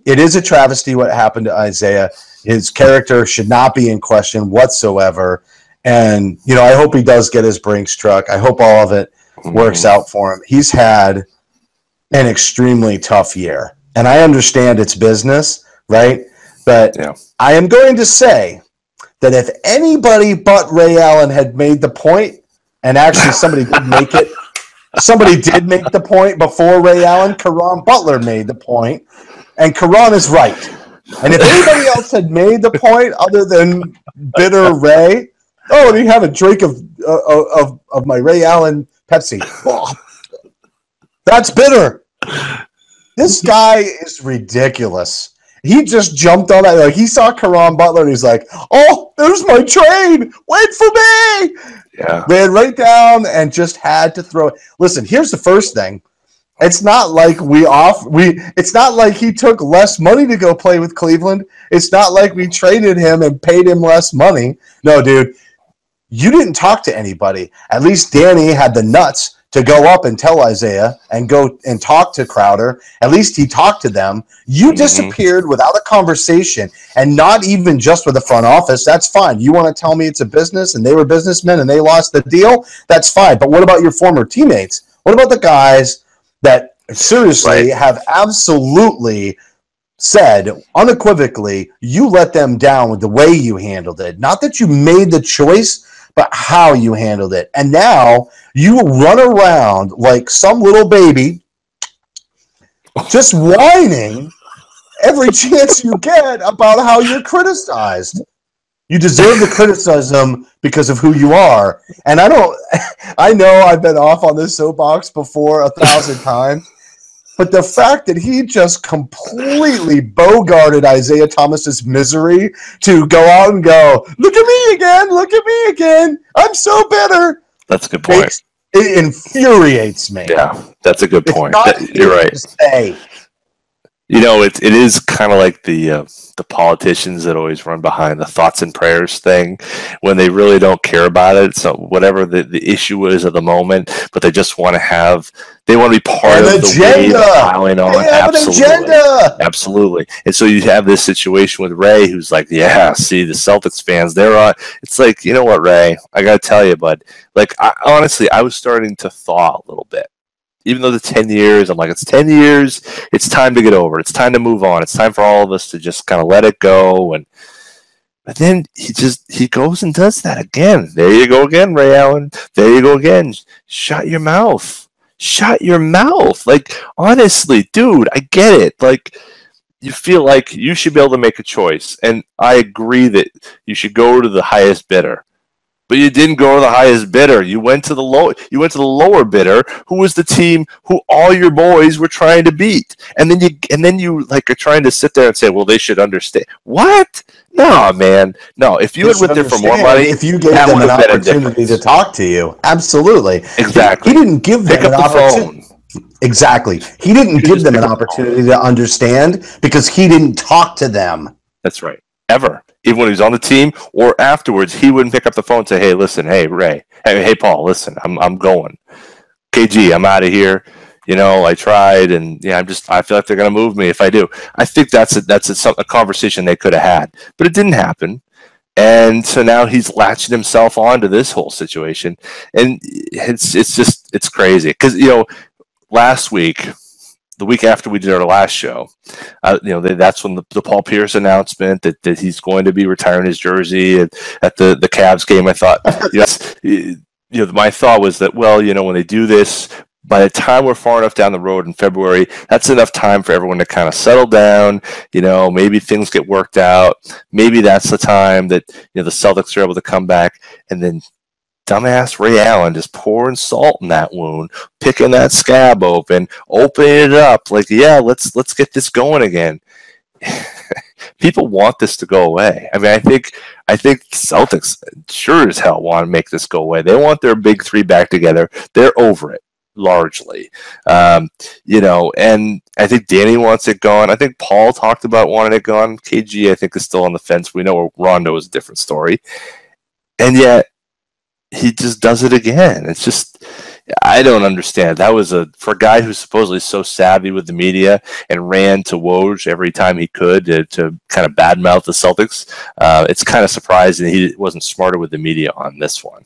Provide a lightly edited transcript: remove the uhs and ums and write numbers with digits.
It is a travesty what happened to Isaiah. His character should not be in question whatsoever. And, you know, I hope he does get his Brinks truck. I hope all of it works out for him. He's had an extremely tough year. And I understand it's business, right? But I am going to say that if anybody but Ray Allen had made the point, and actually somebody did make it, somebody did make the point before Ray Allen, Karan Butler made the point, and Karan is right. And if anybody else had made the point other than bitter Ray, oh, do you have a drink of my Ray Allen Pepsi? Oh, that's bitter. This guy is ridiculous. He just jumped on that. Like, he saw Karan Butler and he's like, oh, there's my train. Wait for me. Yeah. Ran right down and just had to throw it. Listen, here's the first thing. It's not like it's not like he took less money to go play with Cleveland. It's not like we traded him and paid him less money. No, dude, you didn't talk to anybody. At least Danny had the nuts to go up and tell Isaiah and go and talk to Crowder. At least he talked to them. You disappeared without a conversation, and not even just with the front office. That's fine. You want to tell me it's a business and they were businessmen and they lost the deal? That's fine. But what about your former teammates? What about the guys that seriously have absolutely said unequivocally you let them down with the way you handled it? Not that you made the choice, but how you handled it. And now you run around like some little baby just whining every chance you get about how you're criticized. You deserve the criticism because of who you are. And I know I've been off on this soapbox before 1,000 times, but the fact that he just completely bogarted Isaiah Thomas's misery to go out and go, look at me again, I'm so bitter. That's a good point. It infuriates me. Yeah, that's a good point. You're right. You know, it is kind of like the politicians that always run behind the thoughts and prayers thing when they really don't care about it. So whatever the issue is at the moment, but they just want to be part of the wave piling on. Absolutely. And so you have this situation with Ray, who's like, yeah, see, the Celtics fans, they're on. It's like, you know what, Ray, I got to tell you, bud, like, honestly, I was starting to thaw a little bit. Even though the 10 years, I'm like, it's 10 years. It's time to get over it. It's time to move on. It's time for all of us to just kind of let it go. But then he goes and does that again. There you go again, Ray Allen. There you go again. Shut your mouth. Shut your mouth. Like, honestly, dude, I get it. Like, you feel like you should be able to make a choice. And I agree that you should go to the highest bidder. But you didn't go to the highest bidder. You went to the lower bidder, who was the team who all your boys were trying to beat. And then you like are trying to sit there and say, well, they should understand. What? No, man. No. If you had went there for more money, if you gave them an opportunity to talk to you, absolutely. Exactly. He didn't give them an opportunity. Exactly. He didn't give them an opportunity to understand because he didn't talk to them. That's right. Ever. Even when he was on the team or afterwards, he wouldn't pick up the phone and say, hey, listen, hey, Ray, hey, Paul, listen, I'm going. KG, I'm out of here. You know, I tried, and yeah, I feel like they're going to move me if I do. I think that's a conversation they could have had, but it didn't happen. And so now he's latching himself onto this whole situation. And it's crazy because, you know, last week, the week after we did our last show, that's when the Paul Pierce announcement that he's going to be retiring his jersey at the Cavs game. I thought, my thought was that, well, you know, when they do this, by the time we're far enough down the road in February, that's enough time for everyone to kind of settle down. You know, maybe things get worked out. Maybe that's the time that, you know, the Celtics are able to come back, and then dumbass Ray Allen just pouring salt in that wound, picking that scab opening it up. Like, yeah, let's get this going again. People want this to go away. I mean, I think the Celtics sure as hell want to make this go away. They want their big three back together. They're over it largely, you know. And I think Danny wants it gone. I think Paul talked about wanting it gone. KG, I think, is still on the fence. We know Rondo is a different story, and yet he just does it again. It's just, I don't understand. That was for a guy who's supposedly so savvy with the media and ran to Woj every time he could to kind of badmouth the Celtics. It's kind of surprising he wasn't smarter with the media on this one.